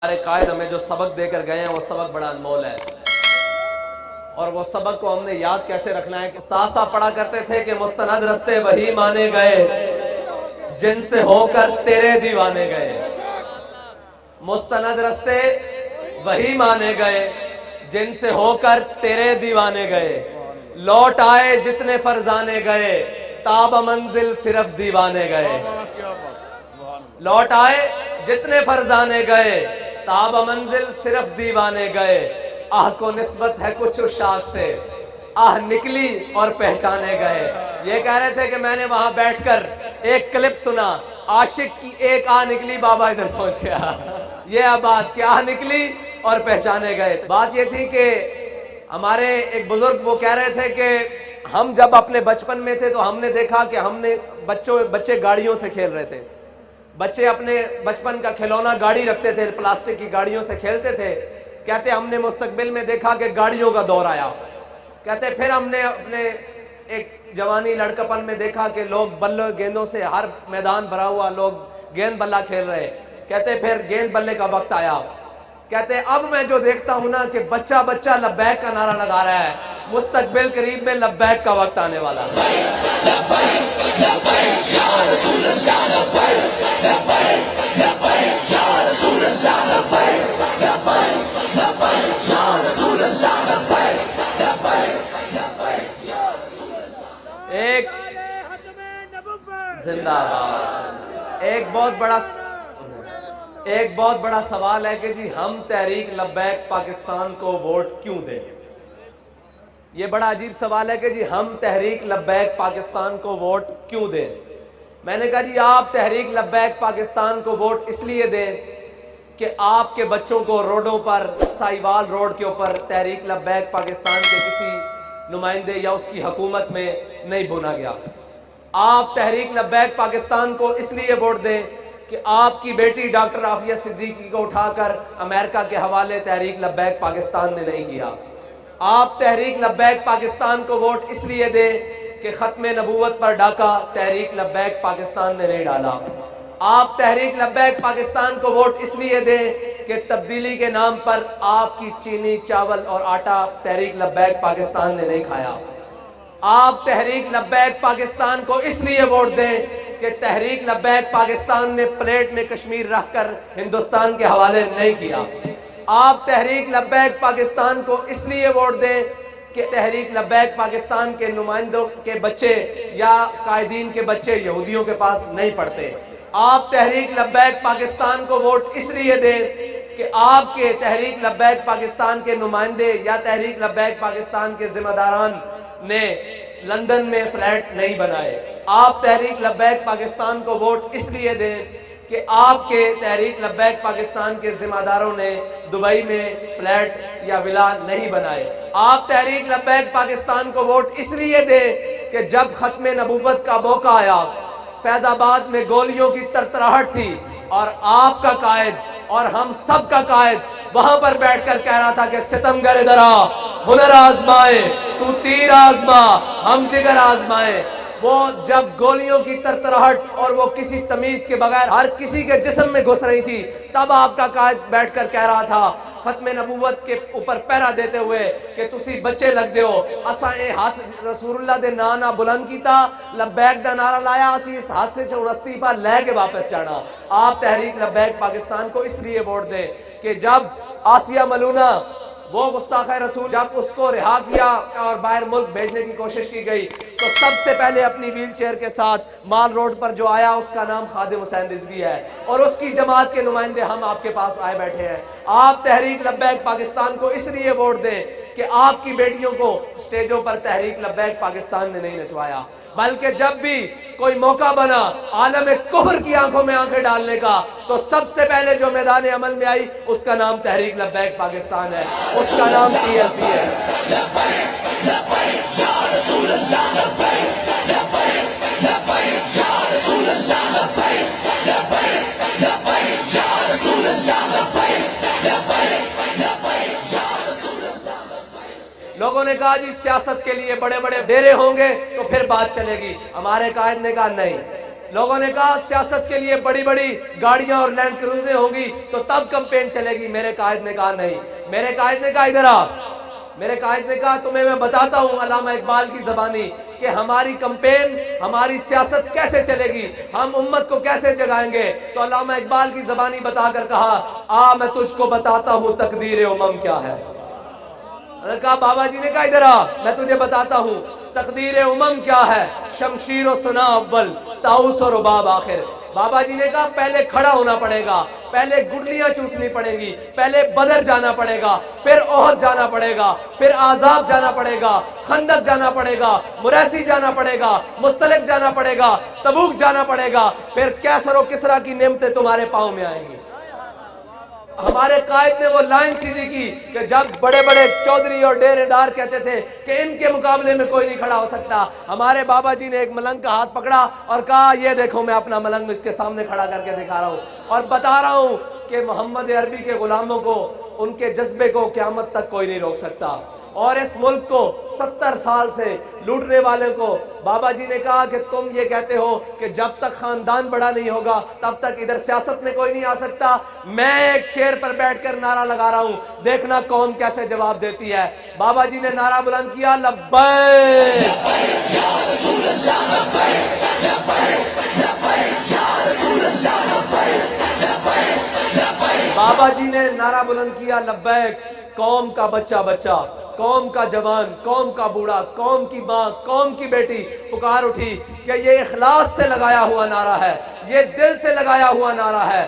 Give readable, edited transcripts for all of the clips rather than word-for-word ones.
हमारे कायद हमें जो सबक देकर गए हैं वो सबक बड़ा अनमोल है, और वो सबक को हमने याद कैसे रखना है। उस्ताद साहब पढ़ा करते थे कि मुस्तनद रस्ते वही माने गए जिनसे होकर तेरे दीवाने गए। मुस्तनद रस्ते वही माने गए जिनसे होकर तेरे दीवाने गए। लौट आए जितने फरजाने गए, ताब मंजिल सिर्फ दीवाने गए। लौट आए जितने फरजाने गए, ताब मंजिल सिर्फ दीवाने गए। आह को निस्बत है कुछ उस शाख से, आह निकली और पहचाने गए। ये कह रहे थे कि मैंने वहां बैठकर एक क्लिप सुना, आशिक की एक आह निकली, बाबा इधर पहुंच गया। ये बात क्या, आह निकली और पहचाने गए। बात ये थी कि हमारे एक बुजुर्ग वो कह रहे थे कि हम जब अपने बचपन में थे तो हमने देखा कि हमने बच्चे गाड़ियों से खेल रहे थे। बच्चे अपने बचपन का खिलौना गाड़ी रखते थे, प्लास्टिक की गाड़ियों से खेलते थे। कहते हमने मुस्तकबिल में देखा कि गाड़ियों का दौर आया। कहते फिर हमने अपने एक जवानी लड़कपन में देखा कि लोग बल्ले गेंदों से, हर मैदान भरा हुआ, लोग गेंद बल्ला खेल रहे। कहते फिर गेंद बल्ले का वक्त आया। कहते अब मैं जो देखता हूं ना कि बच्चा बच्चा लब्बैक का नारा लगा रहा है। मुस्तकबिल करीब में लब्बैक का वक्त आने वाला है। एक जिंदाबाद। एक बहुत बड़ा सवाल है कि जी हम तहरीक लब्बैक पाकिस्तान को वोट क्यों दें। ये बड़ा अजीब सवाल है कि जी हम तहरीक लब्बैक पाकिस्तान को वोट क्यों दें। मैंने कहा जी आप तहरीक लब्बैक पाकिस्तान को वोट इसलिए दें कि आपके बच्चों को रोडों पर, साहिवाल रोड के ऊपर तहरीक लब्बैक पाकिस्तान के किसी नुमाइंदे या उसकी हुकूमत में नहीं भुना गया। आप तहरीक लब्बैक पाकिस्तान को इसलिए वोट दें कि आपकी बेटी डॉक्टर आफिया सिद्दीकी को उठाकर अमेरिका के हवाले तहरीक लब्बैक पाकिस्तान ने नहीं किया। आप तहरीक लब्बैक पाकिस्तान को वोट इसलिए दें कि खत्मे नबूवत पर डाका तहरीक लब्बैक पाकिस्तान ने नहीं डाला। आप तहरीक लब्बैक पाकिस्तान को वोट इसलिए दें कि तब्दीली के नाम पर आपकी चीनी, चावल और आटा तहरीक लब्बैक पाकिस्तान ने नहीं खाया। आप तहरीक लब्बैक पाकिस्तान को इसलिए वोट दें कि तहरीक लब्बैक पाकिस्तान ने प्लेट में कश्मीर रखकर हिंदुस्तान के हवाले नहीं किया। आप तहरीक लब्बैक पाकिस्तान को इसलिए वोट दें कि तहरीक लब्बैक पाकिस्तान के नुमाइंदों के बच्चे या कायदीन के बच्चे यहूदियों के पास नहीं पढ़ते। आप तहरीक लब्बैक पाकिस्तान को वोट इसलिए दें कि आपके तहरीक लब्बैक पाकिस्तान के नुमाइंदे या तहरीक लब्बैक पाकिस्तान के जिम्मेदारान ने लंदन में फ्लैट नहीं बनाए। आप तहरीक लब्बैक पाकिस्तान को वोट इसलिए दें कि आपके तहरीक लब्बैक पाकिस्तान के जिम्मेदारों ने दुबई में फ्लैट या विला नहीं बनाए। आप तहरीक लब्बैक पाकिस्तान को वोट इसलिए दें कि जब खत्मे नबूवत का मौका आया, फैजाबाद में गोलियों की तरतराहट थी और आपका कायद और हम सब का कायद वहां पर बैठकर कह रहा था कि सितमगर इधर आ, हुनर आजमाए, तू तीर आजमा, हम जिगर आजमाए। वो जब गोलियों की तरतराहट और वो किसी तमीज के बगैर हर किसी के जिस्म में घुस रही थी, तब आपका कायद बैठकर कह रहा था खत्मे नबूवत के ऊपर पहरा देते हुए कि तुसी बच्चे लग जाओ, असा ए हाथ रसूलुल्लाह दे नाना बुलंद कीता, लब्बैक दा नारा लाया, असी इस हाथ से इस्तीफा लेके वापस जाना। आप तहरीक लब्बैक पाकिस्तान को इसलिए वोट दें कि जब आसिया मलूना वो गुस्ताख रसूल जब उसको रिहा किया और बाहर मुल्क भेजने की कोशिश की गई तो सबसे पहले अपनी व्हील चेयर के साथ माल रोड पर जो आया उसका नाम खादिम हुसैन रिजवी है और उसकी जमात के नुमाइंदे हम आपके पास आए बैठे हैं। आप तहरीक लब्बैक पाकिस्तान को इसलिए वोट दें कि आपकी बेटियों को स्टेजों पर तहरीक लब्बैक पाकिस्तान ने नहीं नचवाया, बल्कि जब भी कोई मौका बना आलम कुफ्र की आंखों में आंखें डालने का तो सबसे पहले जो मैदान अमल में आई उसका नाम तहरीक लब्बैक पाकिस्तान है, उसका नाम TLP है। लोगों ने कहा जी सियासत के लिए बड़े बड़े डेरे होंगे तो फिर बात चलेगी। हमारे कायद ने कहा नहीं, लोगों ने कहा सियासत के लिए बड़ी बड़ी गाड़ियां और लैंड क्रूजरें होंगी तो तब कैंपेन चलेगी। मेरे कायद ने कहा नहीं। मेरे कायद ने कहा इधर आ। मेरे कायद ने कहा तुम्हें मैं बताता हूं अल्लामा इकबाल की जबानी कि हमारी कैंपेन, हमारी सियासत कैसे चलेगी, हम उम्मत को कैसे जगाएंगे। तो अल्लामा इकबाल की जबानी बताकर कहा, आ मैं तुझको बताता हूं तकदीर उमम क्या है। कहा बाबा जी ने कहा इधर आ, मैं तुझे बताता हूं तकदीर उमम क्या है। शमशीर और सुना अव्वल, ताउस और रुबाब आखिर। बाबा जी ने कहा पहले खड़ा होना पड़ेगा, पहले गुठलियां चूसनी पड़ेंगी, पहले बदर जाना पड़ेगा, फिर ओहद जाना पड़ेगा, फिर आजाब जाना पड़ेगा, खंदक जाना पड़ेगा, मुरैसी जाना पड़ेगा, मुस्तलिक जाना पड़ेगा, तबूक जाना पड़ेगा, फिर कैसर और किसरा की नेमतें तुम्हारे पांव में आएंगी। हमारे कायद ने वो लाइन सीधी की कि जब बड़े बड़े चौधरी और डेरेदार कहते थे कि इनके मुकाबले में कोई नहीं खड़ा हो सकता, हमारे बाबा जी ने एक मलंग का हाथ पकड़ा और कहा ये देखो मैं अपना मलंग इसके सामने खड़ा करके दिखा रहा हूं और बता रहा हूं कि मोहम्मद अरबी के गुलामों को, उनके जज्बे को क़यामत तक कोई नहीं रोक सकता। और इस मुल्क को 70 साल से लूटने वाले को बाबा जी ने कहा कि तुम ये कहते हो कि जब तक खानदान बड़ा नहीं होगा तब तक इधर सियासत में कोई नहीं आ सकता। मैं एक चेयर पर बैठकर नारा लगा रहा हूं, देखना कौम कैसे जवाब देती है। बाबा जी ने नारा बुलंद किया, लब्बैक बाबा जी ने नारा बुलंद किया, लब्बैक। कौम का बच्चा बच्चा, कौम का जवान, कौम का बूढ़ा, कौम की माँ, कौम की बेटी पुकार उठी कि ये इखलास से लगाया हुआ नारा है, ये दिल से लगाया हुआ नारा है।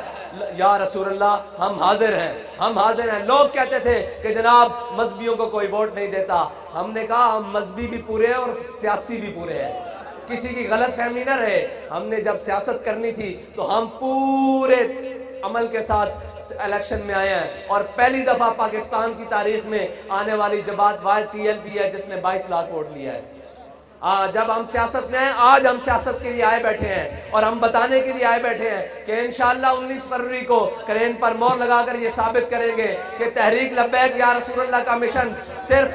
या रसूलल्लाह हम हाजिर हैं, हम हाजिर हैं। लोग कहते थे कि जनाब मजहबियों को कोई वोट नहीं देता। हमने कहा हम मजहबी भी पूरे हैं और सियासी भी पूरे हैं, किसी की गलत फहमी ना रहे। हमने जब सियासत करनी थी तो हम पूरे अमल के साथ इलेक्शन में आए हैं और पहली दफा पाकिस्तान की तारीख में आने वाली जमात वाहिद TLP है जिसने 22 लाख वोट लिया है। जब हम सियासत में हैं, आज हम सियासत के लिए आए बैठे हैं और हम बताने के लिए आए बैठे हैं कि इंशाअल्लाह 19 फरवरी को क्रेन पर मोहर लगाकर ये साबित करेंगे कि तहरीक लब्बैक या रसूलुल्लाह का मिशन सिर्फ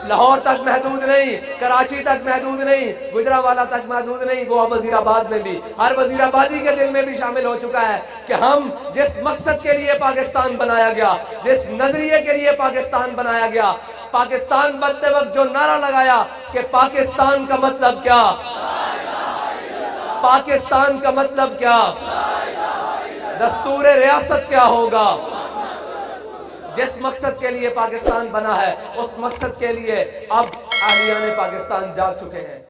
लाहौर तक महदूद नहीं, कराची तक महदूद नहीं, गुजरावाला तक महदूद नहीं, वो वजीराबाद में भी, हर वजीराबादी के दिल में भी शामिल हो चुका है कि हम जिस मकसद के लिए पाकिस्तान बनाया गया, जिस नजरिए के लिए पाकिस्तान बनाया गया, पाकिस्तान बनते वक्त जो नारा लगाया कि पाकिस्तान का मतलब क्या, पाकिस्तान का मतलब क्या, दस्तूर रियासत क्या होगा, जिस मकसद के लिए पाकिस्तान बना है उस मकसद के लिए अब अहलियाने पाकिस्तान जाग चुके हैं।